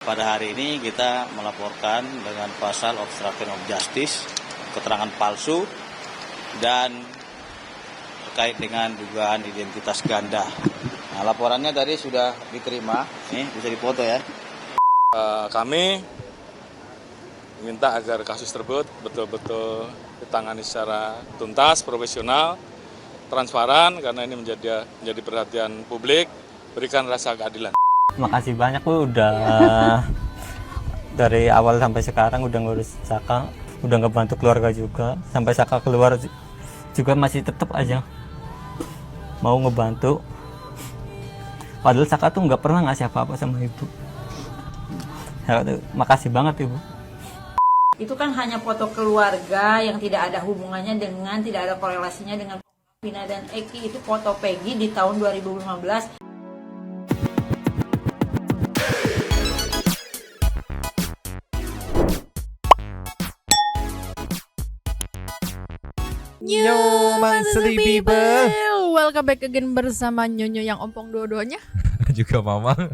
Pada hari ini kita melaporkan dengan pasal obstruction of justice, keterangan palsu, dan terkait dengan dugaan identitas ganda. Nah, laporannya tadi sudah diterima, nih bisa dipoto ya. Kami minta agar kasus tersebut betul-betul ditangani secara tuntas, profesional, transparan, karena ini menjadi perhatian publik, berikan rasa keadilan. Makasih banyak Bu, udah dari awal sampai sekarang udah ngurus Saka, udah ngebantu keluarga juga, sampai Saka keluar juga masih tetap aja mau ngebantu. Padahal Saka tuh nggak pernah ngasih apa-apa sama ibu. Makasih banget Ibu. Itu kan hanya foto keluarga yang tidak ada hubungannya dengan, tidak ada korelasinya dengan Vina dan Eki. Itu foto Peggy di tahun 2015. Yo, monthly people, welcome back again bersama Nyonyo yang ompong dua-duanya. Juga Mamang.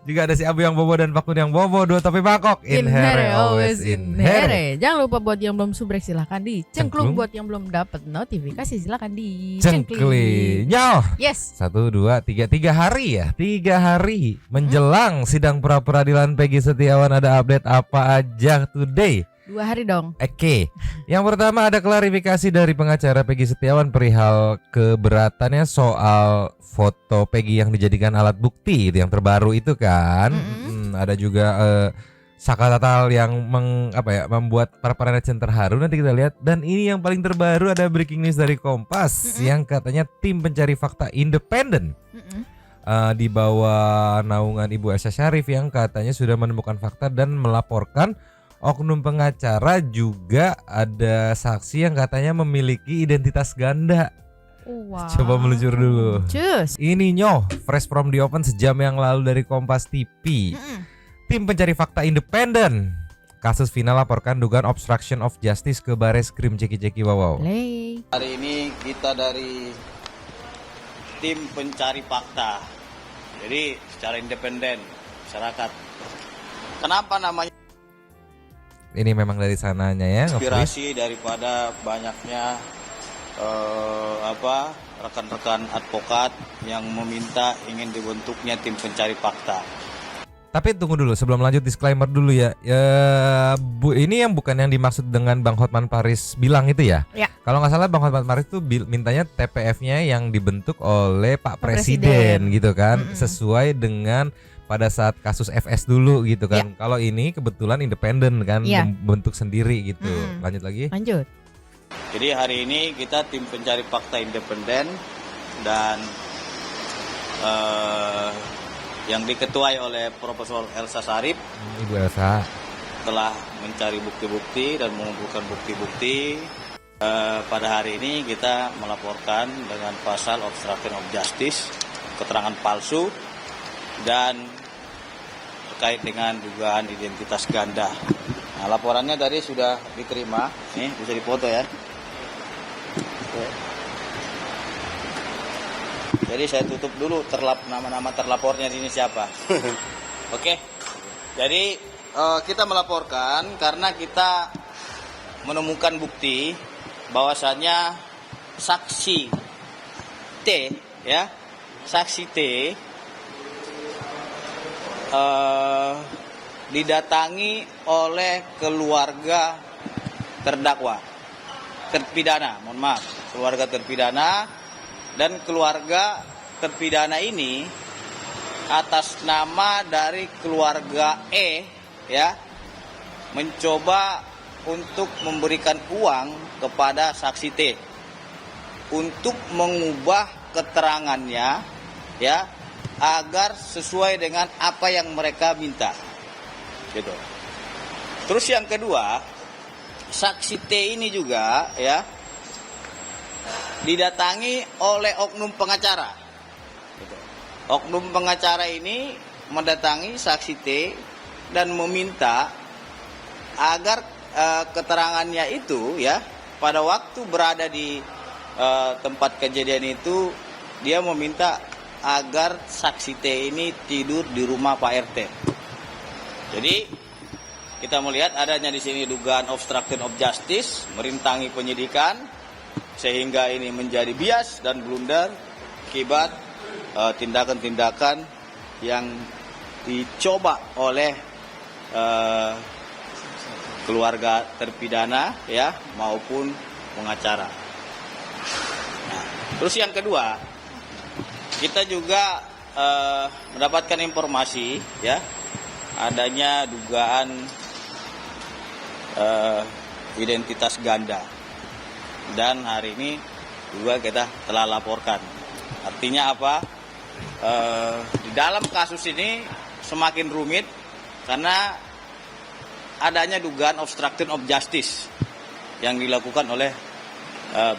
Juga ada si Abu yang bobo dan Pakun yang bobo, dua tapi bangkok. Inhere, always inhere. Jangan lupa buat yang belum subrek silahkan dicengklung. Buat yang belum dapat notifikasi silahkan dicengkling. Nyoh. Yes. 1, 2, 3 hari ya. 3 hari menjelang sidang pra peradilan Peggy Setiawan, ada update apa aja today? 2 hari dong. Oke. Yang pertama ada klarifikasi dari pengacara Peggy Setiawan perihal keberatannya soal foto Peggy yang dijadikan alat bukti itu yang terbaru itu kan. Ada juga Saka Tatal yang membuat para netizen terharu, nanti kita lihat. Dan ini yang paling terbaru, ada breaking news dari Kompas yang katanya tim pencari fakta independen di bawah naungan Ibu Aisyah Syarif yang katanya sudah menemukan fakta dan melaporkan oknum pengacara, juga ada saksi yang katanya memiliki identitas ganda. Wow. Coba meluncur dulu. Cus. Ini Nyoh, fresh from the open sejam yang lalu dari Kompas TV. Tim pencari fakta independen. Kasus Vina laporkan dugaan obstruction of justice ke Bareskrim Ceki-Ceki Wow. Hari ini kita dari tim pencari fakta. Jadi secara independen masyarakat. Kenapa namanya? Ini memang dari sananya ya. Inspirasi daripada banyaknya rekan-rekan advokat yang meminta ingin dibentuknya tim pencari fakta. Tapi tunggu dulu, sebelum lanjut disclaimer dulu ya. Bu, ini yang bukan yang dimaksud dengan Bang Hotman Paris bilang itu ya? Ya. Kalau nggak salah Bang Hotman Paris tuh mintanya TPF-nya yang dibentuk oleh Pak Presiden gitu kan, sesuai dengan pada saat kasus FS dulu gitu kan. Kalau ini kebetulan independen kan, bentuk sendiri gitu. Lanjut lagi. Lanjut. Jadi hari ini kita tim pencari fakta independen dan yang diketuai oleh Profesor Elsa Syarif, Ibu Elsa, telah mencari bukti-bukti dan mengumpulkan bukti-bukti. Pada hari ini kita melaporkan dengan pasal obstruction of justice, keterangan palsu, dan terkait dengan dugaan identitas ganda. Nah, laporannya tadi sudah diterima, nih bisa dipoto ya. Jadi saya tutup dulu nama-nama terlapornya ini siapa. Oke. Jadi kita melaporkan karena kita menemukan bukti bahwasannya saksi T ya, saksi T didatangi oleh keluarga terdakwa, terpidana, keluarga terpidana, dan keluarga terpidana ini atas nama dari keluarga E ya, mencoba untuk memberikan uang kepada saksi T untuk mengubah keterangannya ya, agar sesuai dengan apa yang mereka minta gitu. Terus yang kedua, saksi T ini juga ya didatangi oleh oknum pengacara gitu. Oknum pengacara ini mendatangi saksi T dan meminta agar keterangannya itu ya, pada waktu berada di tempat kejadian itu, dia meminta agar saksi T ini tidur di rumah Pak RT. Jadi kita melihat adanya di sini dugaan obstruction of justice, merintangi penyidikan, sehingga ini menjadi bias dan blunder akibat tindakan-tindakan yang dicoba oleh keluarga terpidana ya maupun pengacara. Nah, terus yang kedua, kita juga mendapatkan informasi ya adanya dugaan identitas ganda, dan hari ini juga kita telah laporkan. Artinya apa? Di dalam kasus ini semakin rumit karena adanya dugaan obstruction of justice yang dilakukan oleh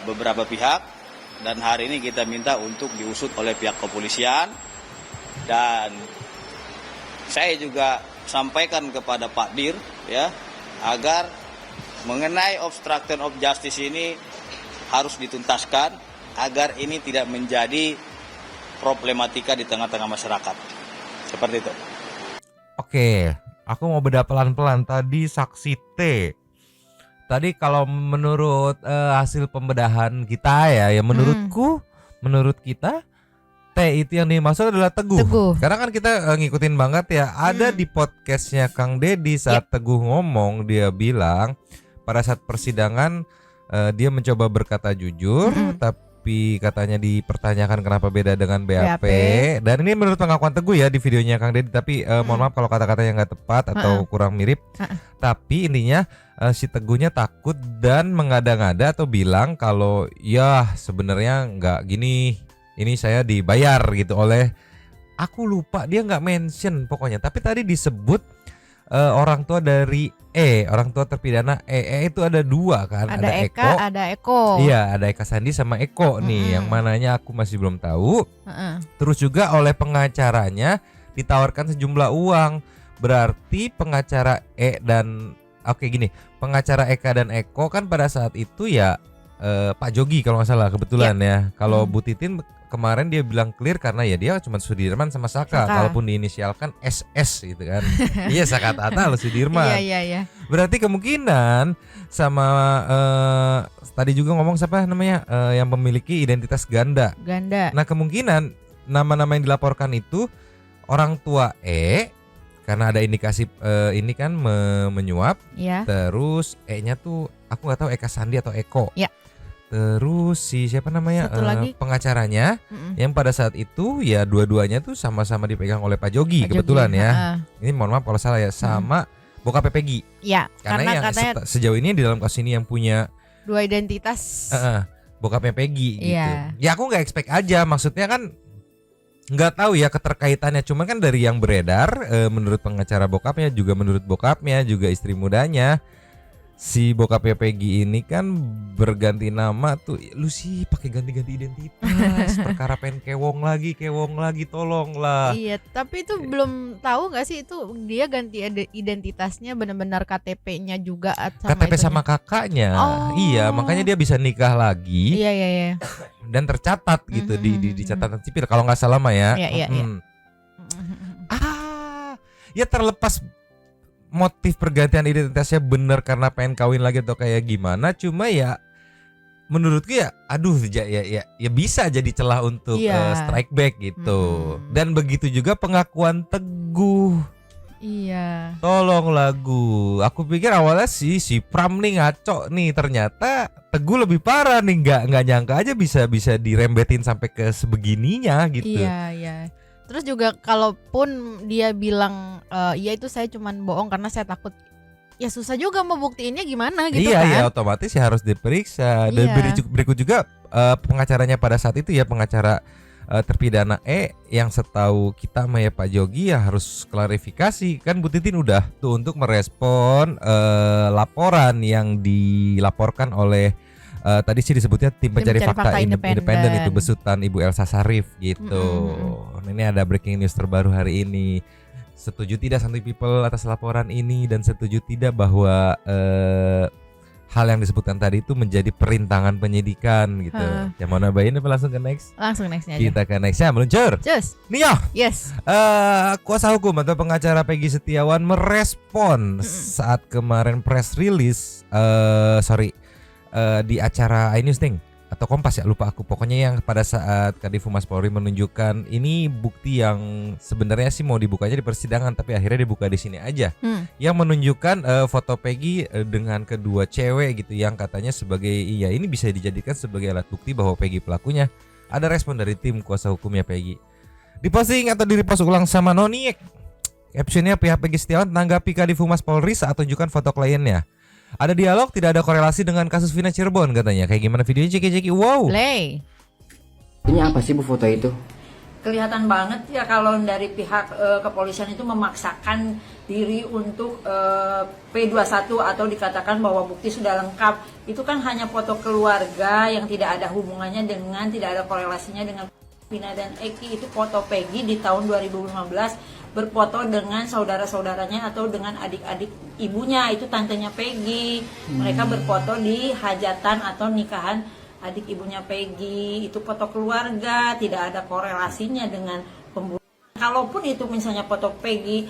beberapa pihak, dan hari ini kita minta untuk diusut oleh pihak kepolisian. Dan saya juga sampaikan kepada Pak Dir ya agar mengenai obstruction of justice ini harus dituntaskan agar ini tidak menjadi problematika di tengah-tengah masyarakat. Seperti itu. Oke, aku mau beda pelan-pelan. Tadi saksi T. Tadi kalau menurut hasil pembedahan kita ya menurutku, menurut kita T itu yang dimaksud adalah Teguh. Karena kan kita ngikutin banget ya. Ada di podcastnya Kang Deddy saat Teguh ngomong, dia bilang pada saat persidangan dia mencoba berkata jujur, tapi katanya dipertanyakan kenapa beda dengan BAP. Dan ini menurut pengakuan Teguh ya di videonya Kang Deddy. Tapi mohon maaf kalau kata-katanya nggak tepat atau kurang mirip. Tapi intinya si Teguhnya takut dan mengada-ngada atau bilang kalau ya sebenarnya nggak gini. Ini saya dibayar gitu oleh, aku lupa dia nggak mention pokoknya. Tapi tadi disebut orang tua dari orang tua terpidana itu ada dua kan, ada Eka, ada Eko. Iya, ada Eka Sandi sama Eko nih, yang mananya aku masih belum tahu. Terus juga oleh pengacaranya ditawarkan sejumlah uang, berarti pengacara dan pengacara Eka dan Eko kan pada saat itu ya Pak Jogi kalau nggak salah kebetulan ya. Kalau Bu Titin kemarin dia bilang clear karena ya dia cuma Sudirman sama Saka. Kalaupun diinisialkan SS gitu kan. Iya, Saka Tata lo Sudirman. Iya. Berarti kemungkinan sama tadi juga ngomong siapa namanya yang memiliki identitas ganda. Nah, kemungkinan nama-nama yang dilaporkan itu orang tua karena ada indikasi ini kan menyuap. Terus nya tuh aku nggak tahu Eka Sandi atau Eko. Terus si siapa namanya pengacaranya yang pada saat itu ya dua-duanya tuh sama-sama dipegang oleh Pak Jogi kebetulan ya. Ini mohon maaf kalau salah ya, sama bokap Peggy. Ya, karena yang katanya sejauh ini di dalam kasus ini yang punya dua identitas bokapnya Peggy gitu. Ya aku nggak expect aja, maksudnya kan nggak tahu ya keterkaitannya, cuman kan dari yang beredar menurut pengacara bokapnya juga menurut bokapnya juga istri mudanya si bokapnya Peggy ini kan berganti nama tuh, lu sih pakai ganti-ganti identitas, perkara pengen kewong lagi tolonglah. Iya, tapi itu belum tahu nggak sih itu dia ganti identitasnya benar-benar KTP-nya juga sama KTP sama kakaknya. Iya, makanya dia bisa nikah lagi. Iya. Dan tercatat gitu di catatan sipil kalau nggak salah mah ya. Iya. Ya terlepas motif pergantian identitasnya benar karena pengen kawin lagi atau kayak gimana, cuma ya menurutku ya ya bisa jadi celah untuk strike back gitu. Dan begitu juga pengakuan Teguh. Iya. Tolong lagu. Aku pikir awalnya si Pram nih ngaco nih, ternyata Teguh lebih parah nih, nggak nyangka aja bisa dirembetin sampai ke sebegininya gitu. Iya. Terus juga kalaupun dia bilang ya itu saya cuman bohong karena saya takut, ya susah juga mau buktiinnya gimana gitu kan. Iya, otomatis ya harus diperiksa. Dan berikut juga pengacaranya pada saat itu ya, pengacara terpidana yang setahu kita Maya Pak Jogi ya harus klarifikasi. Kan Bu Titin udah tuh untuk merespon laporan yang dilaporkan oleh tadi sih disebutnya tim pencari fakta independen itu besutan Ibu Elsa Sarif gitu. Nah, ini ada breaking news terbaru hari ini. Setuju tidak Santuy People atas laporan ini, dan setuju tidak bahwa hal yang disebutkan tadi itu menjadi perintangan penyidikan gitu. Yang mau nambahin apa langsung ke next? Langsung nextnya aja. Kita ke nextnya, meluncur. Cus. Nio. Yes. Kuasa hukum atau pengacara Peggy Setiawan merespon saat kemarin press release di acara iNews Ting atau Kompas ya, lupa aku, pokoknya yang pada saat Kadif Humas Polri menunjukkan ini bukti yang sebenarnya sih mau dibukanya di persidangan tapi akhirnya dibuka di sini aja, yang menunjukkan foto Peggy dengan kedua cewek gitu yang katanya sebagai ini bisa dijadikan sebagai alat bukti bahwa Peggy pelakunya. Ada respon dari tim kuasa hukumnya Peggy, diposting atau di-repost ulang sama Noniek. Captionnya, pihak Peggy Setiawan tanggapi Kadif Humas Polri saat tunjukkan foto kliennya. Ada dialog, tidak ada korelasi dengan kasus Vina Cirebon katanya. Kayak gimana videonya, ceki-ceki. Wow. Play. Ini apa sih Bu foto itu? Kelihatan banget ya kalau dari pihak kepolisian itu memaksakan diri untuk P21 atau dikatakan bahwa bukti sudah lengkap. Itu kan hanya foto keluarga yang tidak ada hubungannya dengan, tidak ada korelasinya dengan Vina dan Eki. Itu foto Peggy di tahun 2015 berfoto dengan saudara-saudaranya atau dengan adik-adik ibunya, itu tantenya Peggy. Mereka berfoto di hajatan atau nikahan adik ibunya Peggy. Itu foto keluarga, tidak ada korelasinya dengan pembunuhan. Kalaupun itu misalnya foto Peggy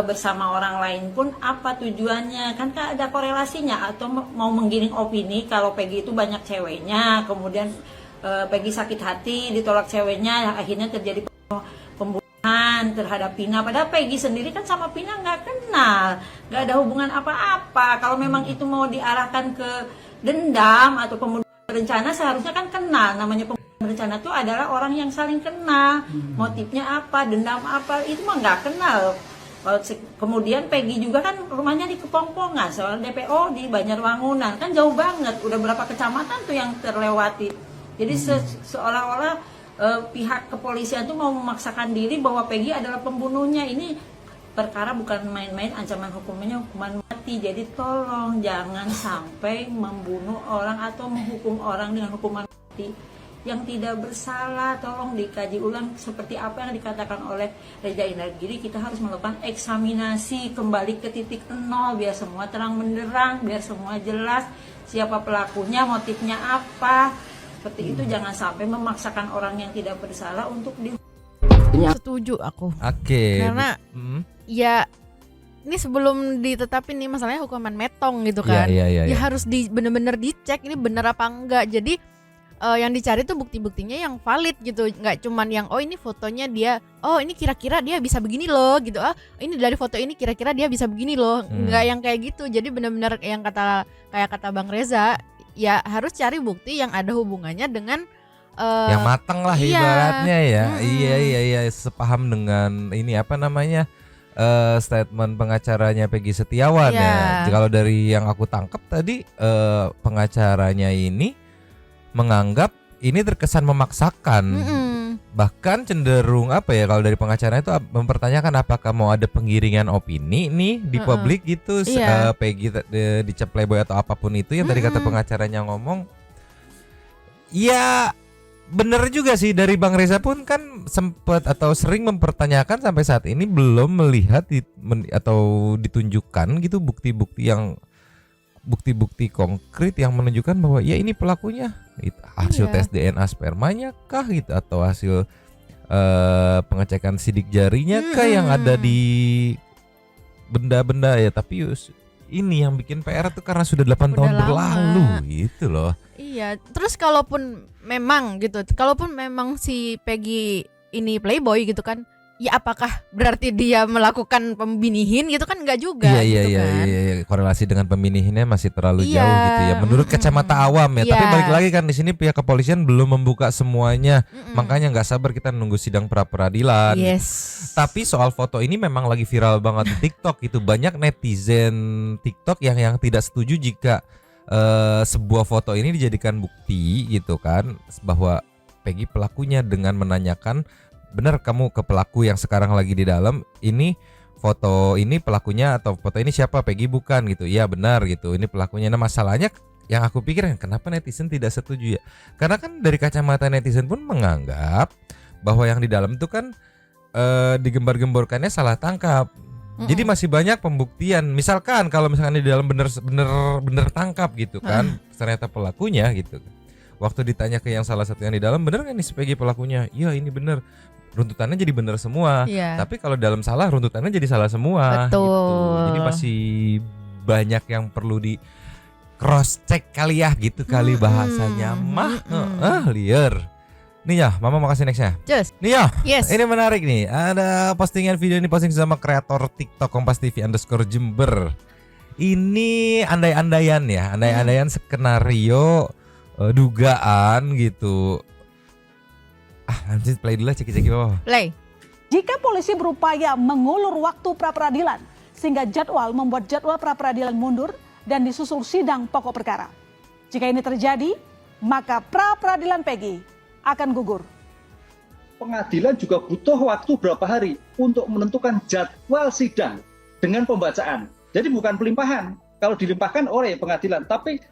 bersama orang lain pun, apa tujuannya? Kan ada korelasinya, atau mau menggiring opini kalau Peggy itu banyak ceweknya, kemudian Peggy sakit hati ditolak ceweknya, akhirnya terjadi pembunuhan terhadap Vina. Padahal Peggy sendiri kan sama Vina nggak kenal, nggak ada hubungan apa-apa. Kalau memang itu mau diarahkan ke dendam atau pembunuhan berencana, seharusnya kan kenal. Namanya pembunuhan berencana itu adalah orang yang saling kenal. Motifnya apa, dendam apa, itu mah nggak kenal. Kemudian Peggy juga kan rumahnya di Kepongpongan, soal DPO di Banjarwangunan, kan jauh banget, udah berapa kecamatan tuh yang terlewati. Jadi seolah-olah pihak kepolisian tuh mau memaksakan diri bahwa Peggy adalah pembunuhnya. Ini perkara bukan main-main, ancaman hukumnya hukuman mati. Jadi tolong jangan sampai membunuh orang atau menghukum orang dengan hukuman mati yang tidak bersalah. Tolong dikaji ulang seperti apa yang dikatakan oleh Reza Indragiri. Kita harus melakukan eksaminasi kembali ke titik nol biar semua terang benderang, biar semua jelas siapa pelakunya, motifnya apa. Seperti itu, jangan sampai memaksakan orang yang tidak bersalah untuk Setuju aku. Oke. Karena ya ini sebelum ditetapin nih masalahnya hukuman metong gitu kan. Iya. Ya harus bener-bener dicek ini bener apa enggak. Jadi yang dicari tuh bukti-buktinya yang valid gitu. Nggak cuman yang ini fotonya dia, ini kira-kira dia bisa begini loh gitu. Ini dari foto ini kira-kira dia bisa begini loh. Nggak yang kayak gitu. Jadi bener-bener yang kayak kata Bang Reza, ya harus cari bukti yang ada hubungannya dengan yang matang lah ibaratnya ya. Iya, sepaham dengan ini apa namanya, statement pengacaranya Peggy Setiawan ya. Kalau dari yang aku tangkap tadi, pengacaranya ini menganggap ini terkesan memaksakan. Bahkan cenderung apa ya, kalau dari pengacaranya itu mempertanyakan apakah mau ada penggiringan opini nih di publik gitu. Peggy dicap playboy atau apapun itu yang tadi kata pengacaranya ngomong. Ya bener juga sih, dari Bang Reza pun kan sempat atau sering mempertanyakan sampai saat ini belum melihat atau ditunjukkan gitu bukti-bukti konkret yang menunjukkan bahwa ya ini pelakunya. Hasil tes DNA spermanya kah gitu, atau hasil pengecekan sidik jarinya kah yang ada di benda-benda ya. Tapi ini yang bikin PR tuh karena sudah 8 tahun berlalu gitu loh. Iya, terus kalaupun memang si Peggy ini playboy gitu kan, ya apakah berarti dia melakukan pembinihin gitu kan? Enggak juga gitu kan. Iya, korelasi dengan pembinihinnya masih terlalu jauh gitu ya menurut kacamata awam ya. Tapi balik lagi kan di sini pihak kepolisian belum membuka semuanya. Makanya nggak sabar kita nunggu sidang pra peradilan. Tapi soal foto ini memang lagi viral banget di TikTok itu. Banyak netizen TikTok yang tidak setuju jika sebuah foto ini dijadikan bukti gitu kan, bahwa Peggy pelakunya, dengan menanyakan, benar kamu ke pelaku yang sekarang lagi di dalam, ini foto ini pelakunya atau foto ini siapa, Peggy bukan gitu. Iya benar gitu, ini pelakunya. Nah masalahnya yang aku pikir, kenapa netizen tidak setuju ya? Karena kan dari kacamata netizen pun menganggap bahwa yang di dalam itu kan digembar-gemborkannya salah tangkap. Jadi masih banyak pembuktian. Misalkan kalau misalkan di dalam bener tangkap gitu kan, ternyata pelakunya gitu. Waktu ditanya ke yang salah satu yang di dalam, bener nggak nih si Peggy pelakunya? Iya ini bener. Runtutannya jadi bener semua. Iya. Tapi kalau dalam salah, runtutannya jadi salah semua. Betul. Gitu. Jadi masih banyak yang perlu di cross check kali ya, gitu kali bahasanya mah. Liar. Nih ya, Mama mau kasih nextnya. Just. Nih ya, Yes. ini menarik nih. Ada postingan video ini posting sama kreator TikTok Kompas TV _Jember. Ini andai-andaian ya, andai-andaian skenario dugaan gitu. Nanti play dulu ceki-ceki bawah. Play. Jika polisi berupaya mengulur waktu pra-peradilan sehingga membuat jadwal pra-peradilan mundur dan disusul sidang pokok perkara. Jika ini terjadi, maka pra-peradilan Peggy akan gugur. Pengadilan juga butuh waktu berapa hari untuk menentukan jadwal sidang dengan pembacaan. Jadi bukan pelimpahan. Kalau dilimpahkan oleh pengadilan, tapi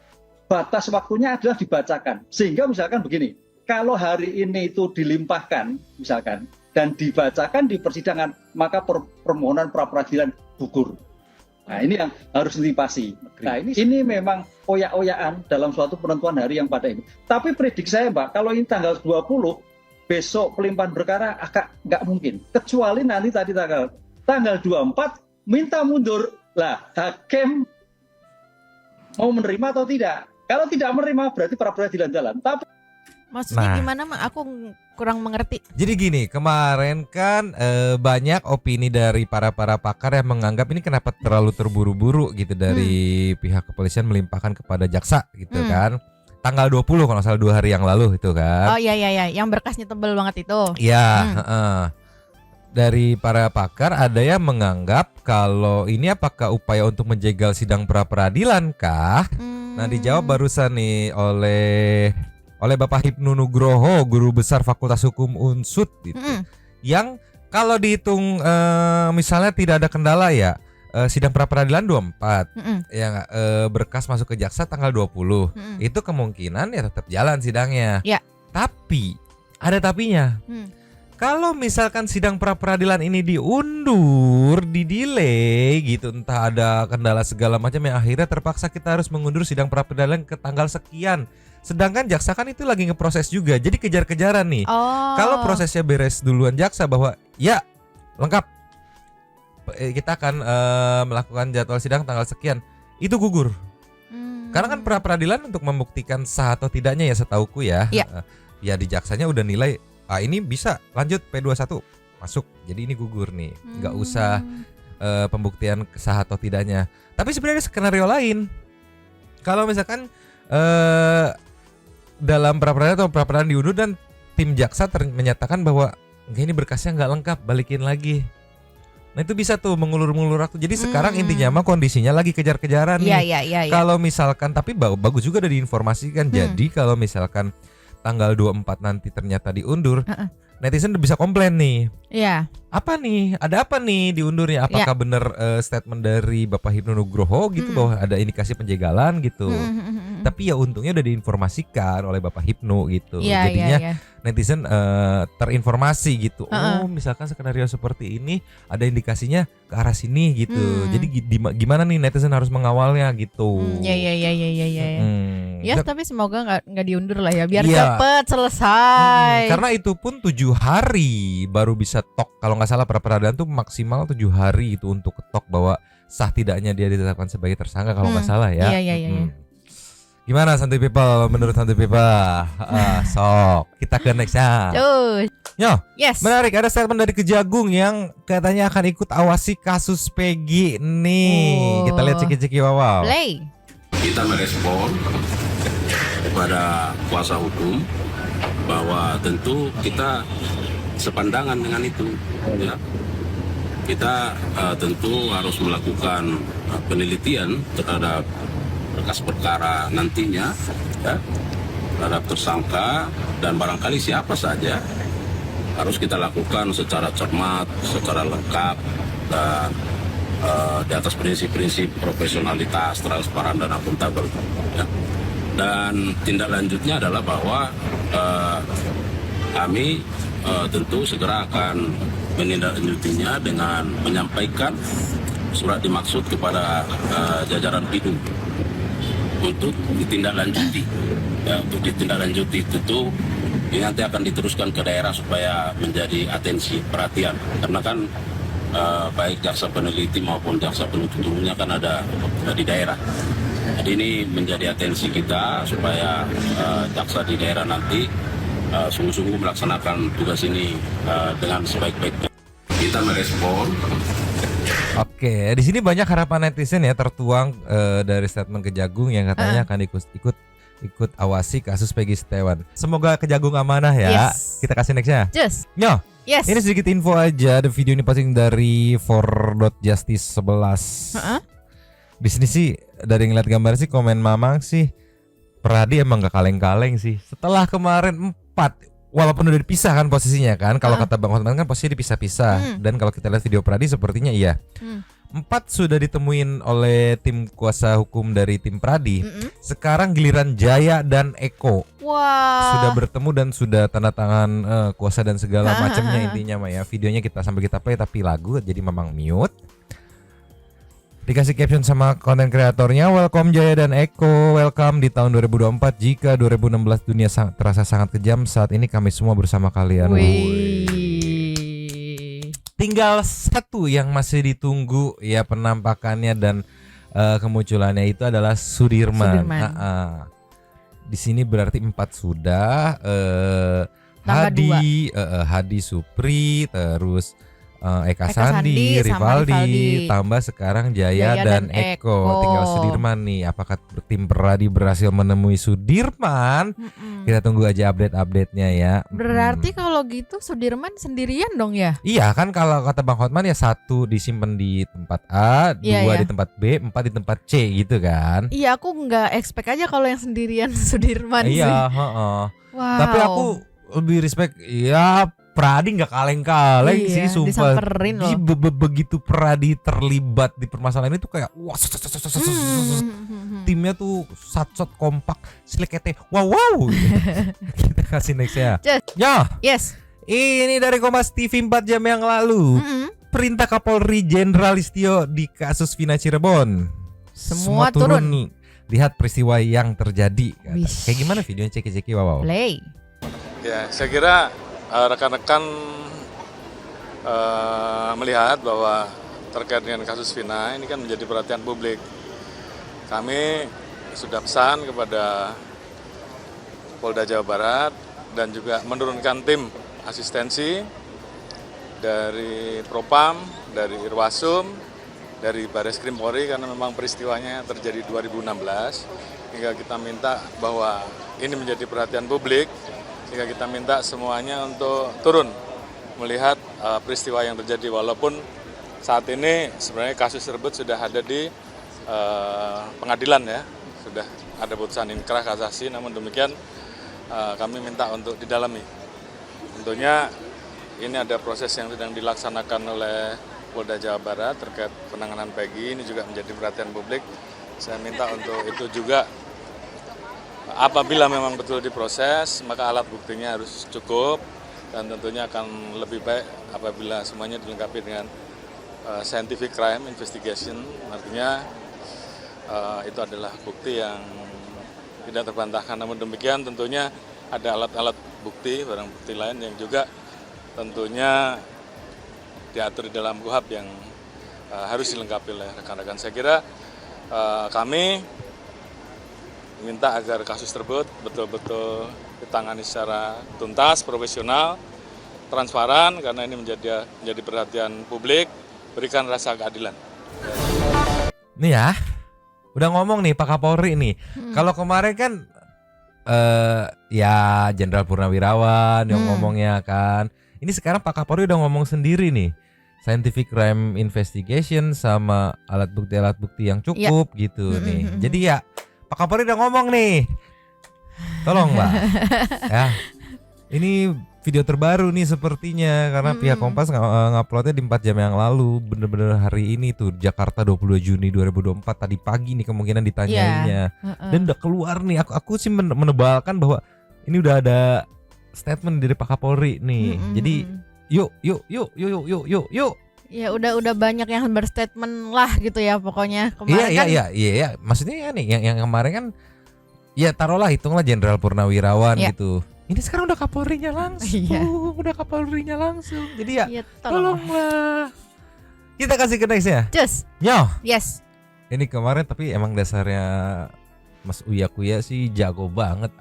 batas waktunya adalah dibacakan. Sehingga misalkan begini, kalau hari ini itu dilimpahkan misalkan dan dibacakan di persidangan, maka permohonan pra-peradilan gugur. Nah, ini yang harus diantisipasi. Nah, ini memang oyak-oyakan dalam suatu penentuan hari yang pada ini. Tapi prediksi saya, Mbak, kalau ini tanggal 20, besok pelimpahan perkara agak nggak mungkin. Kecuali nanti tadi tanggal 24 minta mundur. Lah, hakim mau menerima atau tidak? Kalau tidak menerima berarti pra-peradilan jalan. Tapi Maksudnya gimana, Mak? Aku kurang mengerti. Jadi gini, kemarin kan banyak opini dari para pakar yang menganggap ini kenapa terlalu terburu-buru gitu dari pihak kepolisian melimpahkan kepada jaksa gitu kan. Tanggal 20 kalau nggak salah 2 hari yang lalu itu kan. Oh iya, yang berkasnya tebel banget itu. Iya, dari para pakar ada yang menganggap kalau ini apakah upaya untuk menjegal sidang pra-peradilan kah? Nah, dijawab barusan nih oleh Bapak Hipnu Nugroho, Guru Besar Fakultas Hukum Unsud gitu. Yang kalau dihitung misalnya tidak ada kendala ya, sidang pra-peradilan 24. Ya berkas masuk ke jaksa tanggal 20. Itu kemungkinan ya tetap jalan sidangnya. Ya. Tapi ada tapinya. Kalau misalkan sidang pra-peradilan ini diundur, didelay gitu, entah ada kendala segala macam yang akhirnya terpaksa kita harus mengundur sidang pra-peradilan ke tanggal sekian. Sedangkan jaksa kan itu lagi ngeproses juga, jadi kejar-kejaran nih. Kalau prosesnya beres duluan jaksa bahwa ya lengkap, kita akan melakukan jadwal sidang tanggal sekian, itu gugur. Karena kan pra-peradilan untuk membuktikan sah atau tidaknya ya setauku ya. Ya di jaksanya udah nilai ini bisa lanjut P21 masuk, jadi ini gugur nih, nggak usah pembuktian sah atau tidaknya. Tapi sebenarnya skenario lain, kalau misalkan dalam pra-peradilan atau pra-peradilan diundur dan tim jaksa menyatakan bahwa ini berkasnya nggak lengkap, balikin lagi. Nah itu bisa tuh mengulur-ulur waktu. Jadi sekarang intinya mah kondisinya lagi kejar-kejaran nih. Iya. Kalau misalkan, tapi bagus juga udah diinformasikan. Jadi kalau misalkan tanggal 24 nanti ternyata diundur, netizen udah bisa komplain nih. Iya. Apa nih? Ada apa nih diundurnya? Apakah benar statement dari Bapak Hipnu Nugroho gitu bahwa ada indikasi penjegalan gitu? Tapi ya untungnya udah diinformasikan oleh Bapak Hipnu gitu. Jadinya netizen terinformasi gitu. Oh, misalkan skenario seperti ini ada indikasinya ke arah sini gitu. Jadi gimana nih netizen harus mengawalnya gitu. Ya, tapi semoga nggak diundur lah ya, biar cepet selesai. Karena itu pun 7 hari baru bisa tok. Kalau nggak salah pra-peradilan tuh maksimal 7 hari itu untuk ketok bahwa sah tidaknya dia ditetapkan sebagai tersangka kalau nggak salah ya. Iya. Gimana Santuy People? Menurut Santuy People? Sok kita ke nextnya. Yes. Menarik, ada statement dari Kejagung yang katanya akan ikut awasi kasus Peggy nih. Kita lihat ceki-ceki wow. Play. Kita merespon kepada kuasa hukum bahwa tentu kita sepandangan dengan itu, ya. Kita tentu harus melakukan penelitian terhadap berkas perkara nantinya, ya, terhadap tersangka dan barangkali siapa saja harus kita lakukan secara cermat, secara lengkap dan di atas prinsip-prinsip profesionalitas, transparan dan akuntabel. Ya. Dan tindak lanjutnya adalah bahwa kami tentu segera akan menindaklanjutinya dengan menyampaikan surat dimaksud kepada jajaran PIDU untuk ditindaklanjuti. Ya, untuk ditindaklanjuti tentu ini nanti akan diteruskan ke daerah supaya menjadi atensi perhatian, karena kan baik jaksa peneliti maupun jaksa penuntut umumnya kan ada di daerah. Jadi ini menjadi atensi kita supaya jaksa di daerah nanti sungguh-sungguh melaksanakan tugas ini dengan sebaik-baiknya. Kita merespon. Oke, di sini banyak harapan netizen ya tertuang dari statement Kejagung yang katanya akan ikut awasi kasus Peggy Setiawan. Semoga Kejagung amanah ya. Yes. Kita kasih nextnya. Just. Nyo, Yes. ini sedikit info aja. Ada video ini posting dari for.justice 11. Di sini sih dari ngeliat gambar sih komen Mamang sih Pradi emang gak kaleng-kaleng sih. Setelah kemarin 4, walaupun udah dipisah kan posisinya kan. Kalau kata Bang Hotman kan posisi dipisah-pisah. Dan kalau kita lihat video Pradi sepertinya iya. 4 sudah ditemuin oleh tim kuasa hukum dari tim Pradi. Sekarang giliran Jaya dan Eko. Wah. Sudah bertemu dan sudah tanda tangan kuasa dan segala macamnya intinya mah ya. Videonya kita sambil kita play tapi lagu jadi Mamang mute. Dikasih caption sama konten kreatornya, welcome Jaya dan Eko, welcome di tahun 2024. Jika 2016 dunia terasa sangat kejam, saat ini kami semua bersama kalian. Tinggal satu yang masih ditunggu ya penampakannya dan kemunculannya itu adalah Sudirman. Di sini berarti 4 sudah, Hadi Supri, terus Eka Sandi, Rivaldi, tambah sekarang Jaya dan Eko. Tinggal Sudirman nih. Apakah tim Pradi berhasil menemui Sudirman? Kita tunggu aja update-update-nya ya. Berarti kalau gitu Sudirman sendirian dong ya? Iya kan, kalau kata Bang Hotman ya 1 disimpan di tempat A, 2 di tempat B, 4 di tempat C gitu kan. Iya, aku nggak expect aja kalau yang sendirian Sudirman sih. Iya, Wow. Tapi aku lebih respect ya Pradi nggak kaleng-kaleng sih sumpah. Disamperin loh. Begitu Pradi terlibat di permasalahan itu kayak wah, timnya tuh satshot kompak selekete wow. Kita kasih next ya. Yes. Ini dari Kompas TV 4 jam yang lalu. Perintah Kapolri Jenderal Listio di kasus Vina Cirebon. Semua turun. Lihat peristiwa yang terjadi. Kayak gimana videonya, ceki-ceki wow. Play. Ya, saya kira rekan-rekan melihat bahwa terkait dengan kasus Vina ini kan menjadi perhatian publik. Kami sudah pesan kepada Polda Jawa Barat dan juga menurunkan tim asistensi dari Propam, dari Irwasum, dari Bareskrim Polri karena memang peristiwanya terjadi 2016. Hingga kita minta bahwa ini menjadi perhatian publik. Sehingga kita minta semuanya untuk turun melihat peristiwa yang terjadi, walaupun saat ini sebenarnya kasus tersebut sudah ada di pengadilan ya, sudah ada putusan inkrah kasasi, namun demikian kami minta untuk didalami. Tentunya ini ada proses yang sedang dilaksanakan oleh Polda Jawa Barat terkait penanganan Peggy, ini juga menjadi perhatian publik. Saya minta untuk itu juga. Apabila memang betul diproses, maka alat buktinya harus cukup dan tentunya akan lebih baik apabila semuanya dilengkapi dengan scientific crime investigation. Artinya itu adalah bukti yang tidak terbantahkan. Namun demikian tentunya ada alat-alat bukti, barang bukti lain yang juga tentunya diatur di dalam KUHP yang harus dilengkapi oleh rekan-rekan. Saya kira kami minta agar kasus tersebut betul-betul ditangani secara tuntas, profesional, transparan, karena ini menjadi perhatian publik, berikan rasa keadilan. Nih ya, udah ngomong nih Pak Kapolri nih. Kalau kemarin kan ya Jenderal Purnawirawan yang ngomongnya kan. Ini sekarang Pak Kapolri udah ngomong sendiri nih. Scientific crime investigation sama alat bukti yang cukup gitu nih. Jadi ya Pak Kapolri udah ngomong nih. Tolong Mbak. Ya. Ini video terbaru nih sepertinya karena pihak Kompas nguploadnya di 4 jam yang lalu. Bener-bener hari ini tuh Jakarta 22 Juni 2024 tadi pagi nih kemungkinan ditanyainnya. Dan udah keluar nih. Aku sih menebalkan bahwa ini udah ada statement dari Pak Kapolri nih. Jadi Yuk. Ya udah banyak yang berstatement lah gitu ya pokoknya. Kemarin kan Iya. Maksudnya ya nih yang kemarin kan ya taruhlah hitunglah Jenderal Purnawirawan Iya. gitu. Ini sekarang udah Kapolrinya langsung. Jadi ya Iya, tolong. tolonglah. Kita kasih ke next ya. Cus. Nyoh. Yes. Ini kemarin tapi emang dasarnya Mas Uya Kuya sih jago banget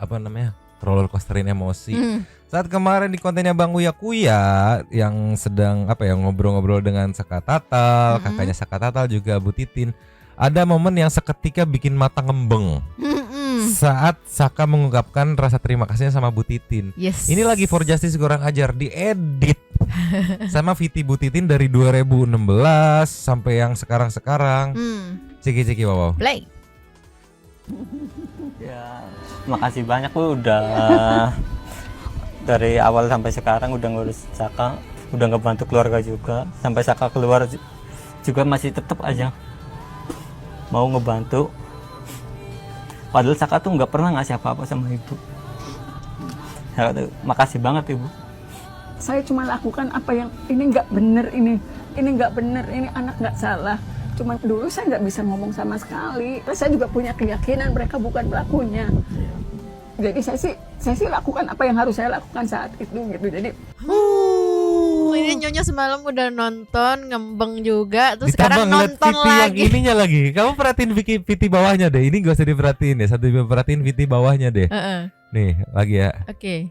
roller coasterin emosi. Saat kemarin di kontennya Bang Uya Kuya yang sedang ngobrol-ngobrol dengan Saka Tatal, kakaknya Saka Tatal juga Bu Titin. Ada momen yang seketika bikin mata ngembeng. Saat Saka mengungkapkan rasa terima kasihnya sama Bu Titin. Yes. Ini lagi For Justice kurang ajar diedit sama Viti Bu Titin dari 2016 sampai yang sekarang. Ciki wow. Play. Ya, makasih banyak Bu udah dari awal sampai sekarang udah ngurus Saka, udah ngebantu keluarga juga. Sampai Saka keluar juga masih tetap aja mau ngebantu. Padahal Saka tuh nggak pernah ngasih apa-apa sama ibu. Makasih banget ibu. Saya cuma lakukan apa yang ini nggak bener, ini nggak bener, ini anak nggak salah. Cuma dulu saya nggak bisa ngomong sama sekali. Saya juga punya keyakinan mereka bukan pelakunya. Jadi saya sih lakukan apa yang harus saya lakukan saat itu gitu. Jadi ini Nyonya semalam udah nonton ngembeng juga, terus Ditambah sekarang ngeliat nonton VT yang lagi. ininya lagi. Kamu perhatiin VT bawahnya deh. Ini gak usah diperhatiin ya. Satu perhatiin VT bawahnya deh. Nih lagi ya. Oke.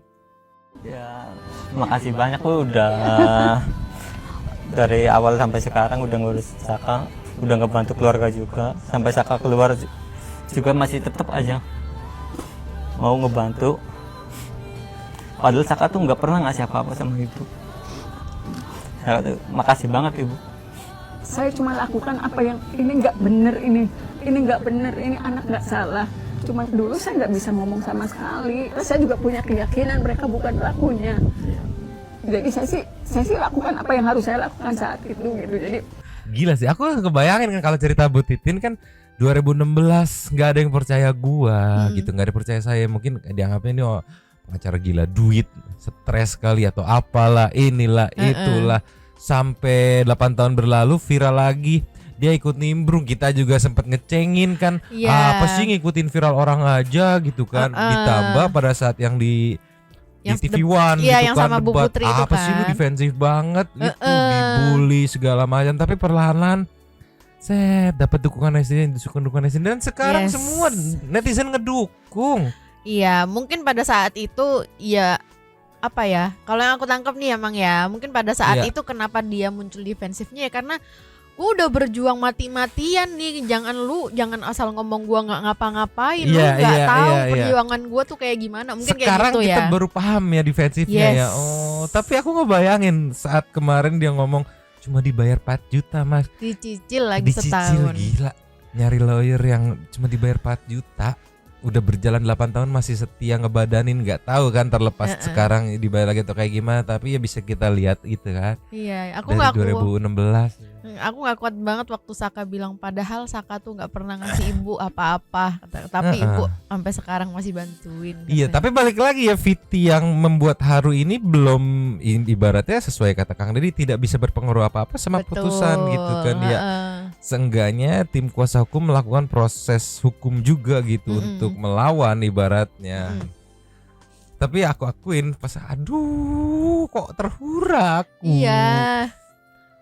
Ya, makasih banyak Bu udah dari awal sampai sekarang udah ngurus Saka, udah ngebantu keluarga juga. Sampai Saka keluar juga masih tetap aja mau ngebantu. Padahal Saka tuh nggak pernah ngasih apa-apa sama ibu. Makasih banget ibu. saya cuma lakukan apa yang ini nggak bener, ini nggak bener, ini anak nggak salah. Cuma dulu saya nggak bisa ngomong sama sekali. Saya juga punya keyakinan mereka bukan pelakunya. Jadi saya sih lakukan apa yang harus saya lakukan saat itu gitu. Jadi Gila sih. Aku kebayangin kan kalau cerita Bu Titin kan 2016 nggak ada yang percaya gua gitu, nggak ada yang percaya saya. Mungkin dianggapnya ini pengacara gila duit, stres kali atau apalah, inilah itulah. Sampai 8 tahun berlalu viral lagi. Dia ikut nimbrung, kita juga sempat ngecengin kan. Apa sih ngikutin viral orang aja gitu kan. Ditambah pada saat yang di TV One gitu yang kan sama Bu debat, Putri itu apa sih lu kan. defensif banget gitu, dibully segala macam, tapi perlahan-lahan dapat dukungan netizen dan sekarang Yes. semua netizen ngedukung. Iya, mungkin pada saat itu ya apa ya? Kalau yang aku tangkap nih emang ya, mungkin pada saat Iya. itu kenapa dia muncul defensifnya ya karena gua udah berjuang mati-matian nih, jangan asal ngomong gua nggak ngapa-ngapain, lu Iya, nggak iya, tahu iya, iya. perjuangan gua tuh kayak gimana, mungkin Sekarang kayak gitu kita ya. baru paham ya defensifnya Yes. ya. Oh, tapi aku ngebayangin saat kemarin dia ngomong cuma dibayar 4 juta mas, Dicicil lagi dicicil, setahun. gila. Nyari lawyer yang cuma dibayar 4 juta. Udah berjalan 8 tahun masih setia ngebadanin, nggak tahu kan terlepas sekarang dibayar lagi atau kayak gimana, tapi ya bisa kita lihat itu kan. Iya, aku Dari nggak 2016. Aku nggak kuat banget waktu Saka bilang padahal Saka tuh nggak pernah ngasih ibu apa-apa, tapi ibu sampai sekarang masih bantuin. Iya, katanya. tapi balik lagi ya, Viti yang membuat Haru ini belum ibaratnya sesuai kata Kang Deddy tidak bisa berpengaruh apa-apa sama Betul, putusan gitu kan ya. Seenggaknya tim kuasa hukum melakukan proses hukum juga gitu untuk melawan ibaratnya. Tapi aku akuin pas aduh kok terhura aku. Iya.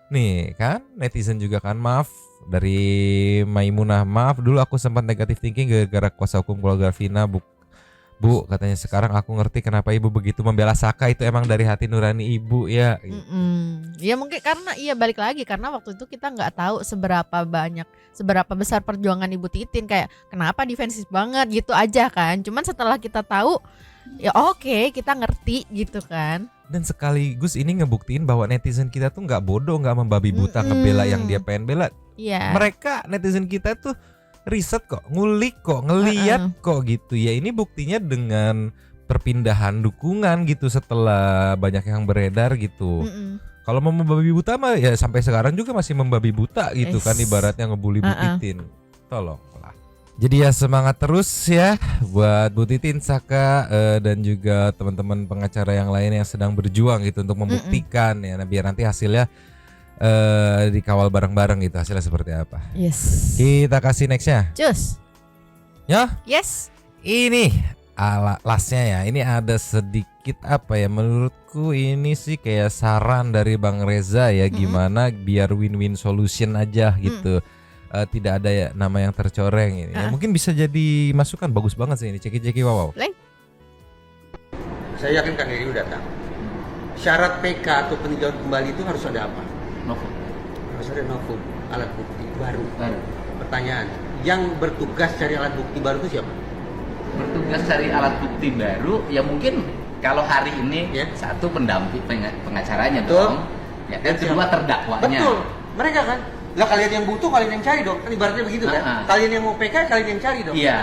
Nih kan netizen juga kan maaf dari Maimunah, maaf dulu aku sempat negatif thinking gara-gara kuasa hukum keluarga Vina. Bu katanya sekarang aku ngerti kenapa ibu begitu membela Saka, itu emang dari hati nurani ibu ya. Ya mungkin karena balik lagi karena waktu itu kita nggak tahu seberapa besar perjuangan Ibu Titin, kayak kenapa defensif banget gitu aja kan. Cuman setelah kita tahu ya oke, kita ngerti gitu kan. Dan sekaligus ini ngebuktiin bahwa netizen kita tuh nggak bodoh, nggak membabi buta ngebela yang dia pengen bela. Iya. Mereka netizen kita tuh riset kok, ngulik kok, ngeliat kok gitu ya. Ini buktinya dengan perpindahan dukungan gitu setelah banyak yang beredar gitu. Kalau mau membabi buta mah ya sampai sekarang juga masih membabi buta gitu kan, ibaratnya ngebully Bu Titin. Tolonglah. Jadi ya semangat terus ya buat Bu Titin, Saka, dan juga teman-teman pengacara yang lain yang sedang berjuang gitu untuk membuktikan ya, biar nanti hasilnya dikawal bareng-bareng gitu, hasilnya seperti apa. Yes. Kita kasih nextnya. Cus. Ya. Yes. Ini lastnya ya. Ini ada sedikit apa ya? Menurutku ini sih kayak saran dari Bang Reza ya, gimana biar win-win solution aja gitu. Tidak ada ya nama yang tercoreng ini. Ya, mungkin bisa jadi masukan, bagus banget sih ini. Ceki wow. Saya yakin Kang Edi udah datang. Syarat PK atau peninjauan kembali itu harus ada apa? Novum. Harus ada novum, alat bukti baru. Pertanyaan, yang bertugas cari alat bukti baru itu siapa? Bertugas cari alat bukti baru ya mungkin kalau hari ini satu pendamping pengacaranya dong. Ya, dan kedua terdakwanya. Betul. Mereka kan. Lah kalian yang butuh, kalian yang cari dong. Kan ibaratnya begitu kan. Kalian yang mau PK, kalian yang cari dong. Iya.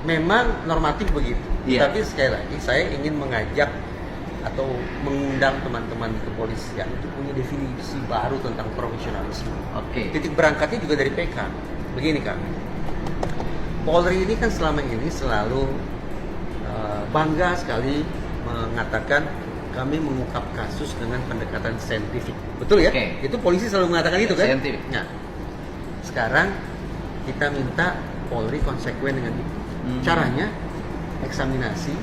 Memang normatif begitu. Iya. Tapi sekali lagi saya ingin mengajak atau mengundang teman-teman di kepolisian untuk punya definisi baru tentang profesionalisme. Oke. Titik berangkatnya juga dari PK. Begini Kang. Polri ini kan selama ini selalu bangga sekali mengatakan kami mengungkap kasus dengan pendekatan saintifik. Betul ya? Okay. Itu polisi selalu mengatakan itu kan? Saintifik. Nah, sekarang kita minta Polri konsekuen dengan itu. Caranya eksaminasi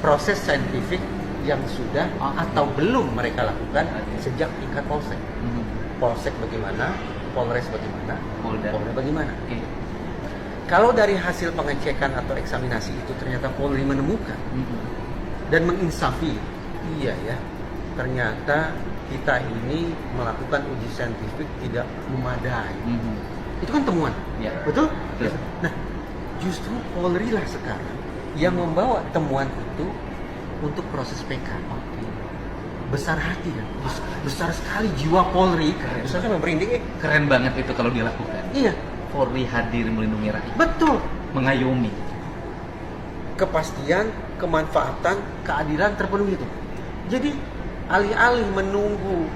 proses saintifik yang sudah atau belum mereka lakukan sejak tingkat polsek. Polsek bagaimana, Polres bagaimana, Polda bagaimana. Okay. Kalau dari hasil pengecekan atau eksaminasi itu ternyata Polri menemukan dan menginsafi, iya ya, ternyata kita ini melakukan uji saintifik tidak memadai. Itu kan temuan, betul? Nah, justru Polri lah sekarang yang membawa temuan itu untuk proses PK. Besar hati kan, besar sekali jiwa Polri. Besar kan merinding. Keren banget itu kalau dilakukan. Iya. Polri hadir melindungi rakyat. Betul. Mengayomi. Kepastian, kemanfaatan, keadilan terpenuhi itu. Jadi alih-alih menunggu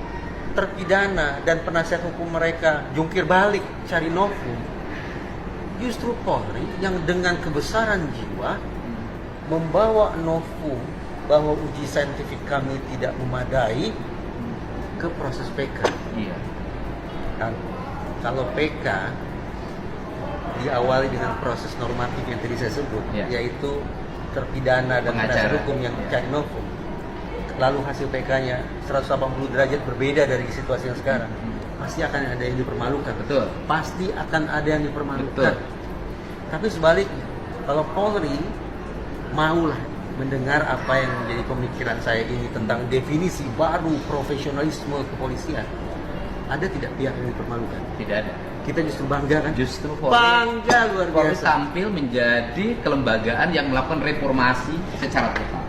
terpidana dan penasihat hukum mereka jungkir balik cari novum, justru Polri yang dengan kebesaran jiwa membawa novum bahwa uji saintifik kami tidak memadai ke proses PK. Iya. Dan kalau PK diawali dengan proses normatif yang tadi saya sebut, yaitu terpidana dan penasihat hukum yang cari novum, lalu hasil PK-nya 180 derajat berbeda dari situasi yang sekarang, pasti akan ada yang dipermalukan. Betul. Pasti akan ada yang dipermalukan. Tapi sebaliknya, kalau Polri maulah mendengar apa yang menjadi pemikiran saya ini tentang definisi baru profesionalisme kepolisian, ada tidak pihak yang dipermalukan? Tidak ada. Kita justru bangga kan? Justru Polri, bangga luar Polri biasa. tampil menjadi kelembagaan yang melakukan reformasi secara total.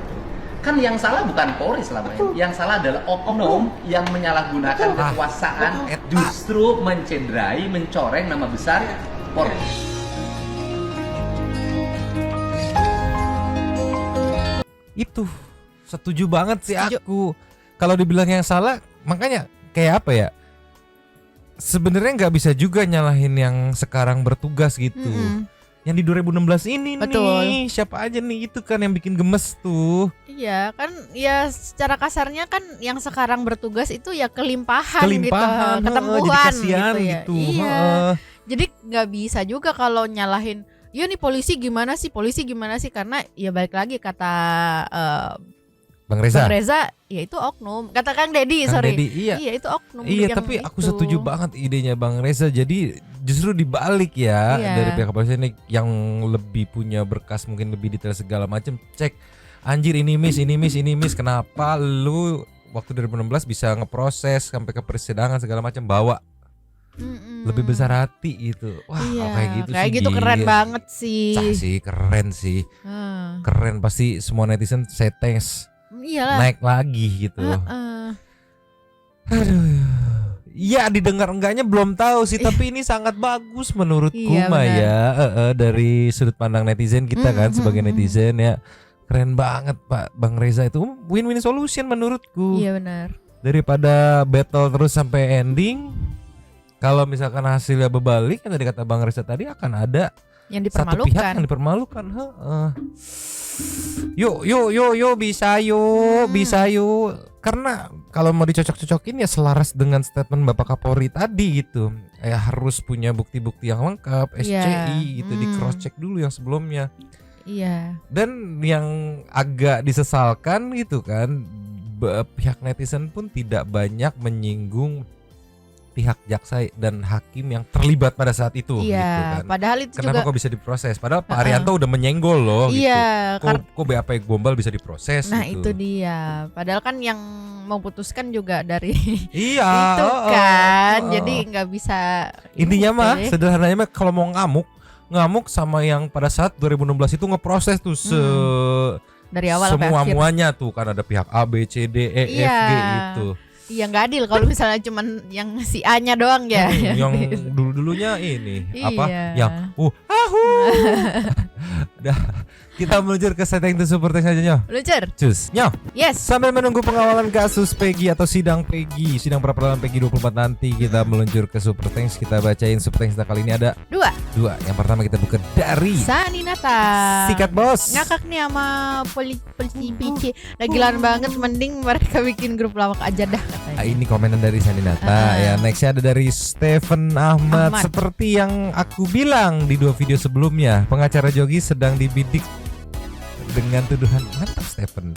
Kan yang salah bukan Polri selama ini. Yang salah adalah oknum yang menyalahgunakan kekuasaan, justru mencederai, mencoreng nama besar Polri. Itu setuju banget sih aku. Kalau dibilang yang salah, makanya kayak apa ya? Sebenarnya nggak bisa juga nyalahin yang sekarang bertugas gitu. Yang di 2016 ini nih, siapa aja nih, itu kan yang bikin gemes tuh. Iya kan, ya secara kasarnya kan yang sekarang bertugas itu ya kelimpahan gitu, ketemuan jadi kasihan gitu ya. gitu. Iya. Jadi nggak bisa juga kalau nyalahin, ya nih polisi gimana sih, karena ya balik lagi kata Bang Reza, ya itu oknum. Kata Kang Deddy, sorry. Deddy, iya itu oknum. Iya, tapi aku setuju banget idenya Bang Reza. Jadi justru dibalik ya, dari pihak kepolisian ini yang lebih punya berkas, mungkin lebih detail segala macam. Cek, anjir ini miss, kenapa lu waktu 2016 bisa ngeproses sampai ke persidangan segala macam, bawa lebih besar hati itu. Wah, kayak gitu kayak sih. gitu keren banget sih. Keren sih. Keren, pasti semua netizen say thanks. Iyalah. Naik lagi gitu. Aduh. Ya didengar enggaknya belum tahu sih, tapi ini sangat bagus menurutku mah ya. Dari sudut pandang netizen kita kan sebagai netizen ya. Keren banget Pak Bang Reza, itu win-win solution menurutku. Iya benar. Daripada battle terus sampai ending, Kalau misalkan hasilnya berbalik, kan tadi kata Bang Reza tadi akan ada Yang satu pihak dipermalukan. yang dipermalukan. Yuk bisa yuk. Karena kalau mau dicocok-cocokin ya selaras dengan statement Bapak Kapolri tadi gitu. Ya harus punya bukti-bukti yang lengkap, SCI gitu, di cross check dulu yang sebelumnya. Iya. Dan yang agak disesalkan gitu kan, pihak netizen pun tidak banyak menyinggung pihak jaksa dan hakim yang terlibat pada saat itu Iya, gitu kan. padahal itu Kenapa juga kok bisa diproses? Padahal Pak Arianto udah menyenggol loh Iya, gitu. Kok BAP Gombal bisa diproses Nah gitu. itu dia. Padahal kan yang memutuskan juga dari Iya. itu kan. Jadi nggak bisa. Intinya ini mah deh. sederhananya mah kalau mau ngamuk sama yang pada saat 2016 itu ngeproses tuh dari awal sampai akhir. semuanya tuh kan ada pihak A, B, C, D, E, Iya. F, G itu. Iya nggak adil kalau misalnya cuman yang si A-nya doang ya. Yang dulu-dulunya ini apa? Iya. Yang Dah, kita meluncur ke setting to super thanks aja Nyo. Luncur. Cus, Nyo. Yes. Sambil menunggu pengawalan kasus Peggy atau sidang pra peradilan Peggy 24 nanti, kita meluncur ke super thanks. Kita bacain super thanks kita kali ini ada Dua. Yang pertama kita buka dari Saninata. Sikat Bos. Ngakak nih sama polisi PC. Lagilan banget, mending mereka bikin grup lawak aja dah katanya. Ini komenan dari Saninata. Ya, nextnya ada dari Stephen Ahmad. Seperti yang aku bilang di 2 video sebelumnya, pengacara Jogi sedang dibidik dengan tuduhan. Mantap Stephen.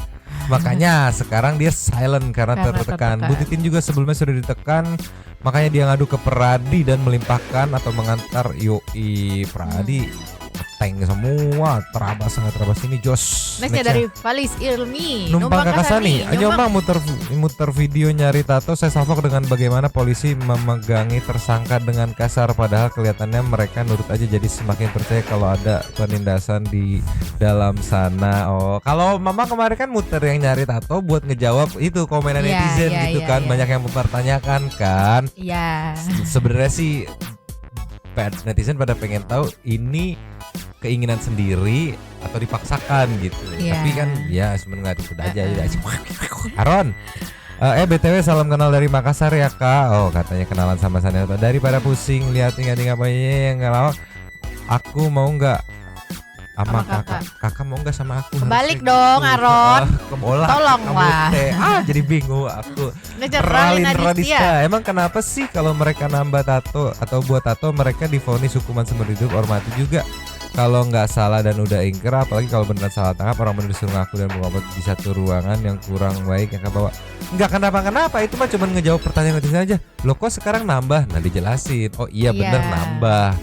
Makanya sekarang dia silent karena tertekan. Bu Titin juga sebelumnya sudah ditekan, makanya dia ngadu ke Peradi dan melimpahkan atau mengantar Yoi Peradi. Tank semua, terabas ini Jos. Nextnya dari Falis Ilmi. Numpang Kakak Sani. Ayo bang muter video nyari tato. Saya salvok dengan bagaimana polisi memegangi tersangka dengan kasar, padahal kelihatannya mereka nurut aja, jadi semakin percaya kalau ada penindasan di dalam sana. Oh, kalau Mama kemarin kan muter yang nyari tato buat ngejawab itu komenan netizen gitu kan. Banyak yang mempertanyakan kan. Iya. Sebenarnya sih netizen pada pengen tahu ini keinginan sendiri atau dipaksakan gitu. Tapi kan ya sebenarnya itu aja. Aron, BTW salam kenal dari Makassar ya Kak. Oh katanya kenalan sama Sanel. Daripada pusing lihat tinggal bayinya yang ngelawak, aku mau nggak sama kakak mau nggak sama aku? Kebalik dong Aron. Tolong lah. Jadi bingung aku. Ngeceralin Raditya. Emang kenapa sih kalau mereka nambah tato atau buat tato mereka divonis hukuman seumur hidup? Hormati juga kalau nggak salah dan udah ingkar, apalagi kalau beneran salah tangkap, orang bener disuruh ngaku dan mengobat di satu ruangan yang kurang baik yang bawa. Nggak kenapa-kenapa, itu mah cuma ngejawab pertanyaan netizen aja. Loh kok sekarang nambah? Nah dijelasin. Oh iya bener nambah.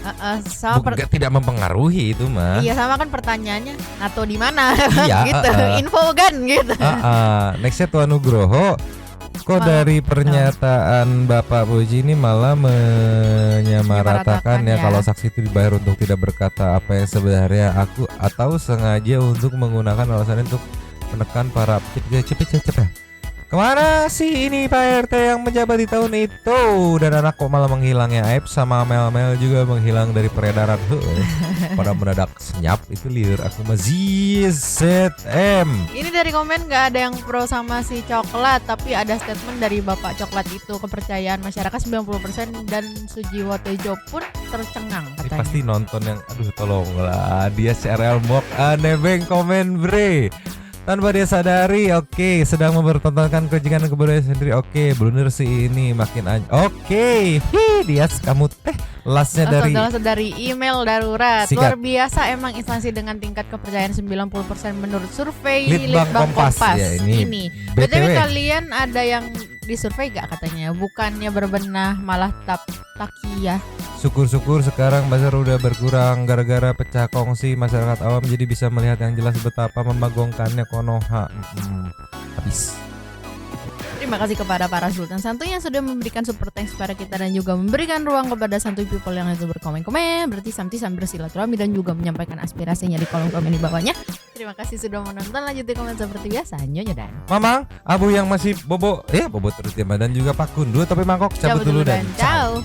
Tidak mempengaruhi itu mah. Iya sama kan pertanyaannya nato di mana? Iya, gitu. Info kan gitu. Nextnya Tuan Nugroho. Kok dari pernyataan Bapak Puji ini malah menyamaratakan ya kalau saksi itu dibayar untuk tidak berkata apa yang sebenarnya aku atau sengaja untuk menggunakan alasan untuk menekan para cepet. Kemana sih ini Pak RT yang menjabat di tahun itu? Dan anak kok malah menghilangnya Aib sama Mel juga menghilang dari peredaran. Pada mendadak senyap itu liur aku mah ZM. Ini dari komen gak ada yang pro sama si coklat, tapi ada statement dari Bapak Coklat itu, kepercayaan masyarakat 90% dan Sujiwo Tejo pun tercengang Ini katanya. pasti nonton yang aduh tolonglah dia CRL mok nebeng komen bre. Tanpa dia sadari, oke, sedang mempertontonkan kejikan kebudayaan sendiri. Oke, blunder sih ini makin aja. Oke, dia kamu lasnya dari email darurat. Sikat. Luar biasa emang instansi dengan tingkat kepercayaan 90% menurut survei Litbang Kompas. Ya, ini BTW kalian ada yang disurvei gak katanya? Bukannya berbenah malah takiyah. Syukur-syukur sekarang bazar udah berkurang gara-gara pecah kongsi, masyarakat awam jadi bisa melihat yang jelas betapa membagongkannya Konoha. Habis. Terima kasih kepada para Sultan Santuy yang sudah memberikan super thanks kepada kita dan juga memberikan ruang kepada Santuy People yang itu berkomen-komen. Berarti Samti sambil bersilaturahmi dan juga menyampaikan aspirasinya di kolom komen di bawahnya. Terima kasih sudah menonton. Lanjut di komen seperti biasa. Nyonya dan Mamang, Abu yang masih bobo, bobo terus dia dan juga Pak Kundu tapi mangkok cabut dulu dan ciao.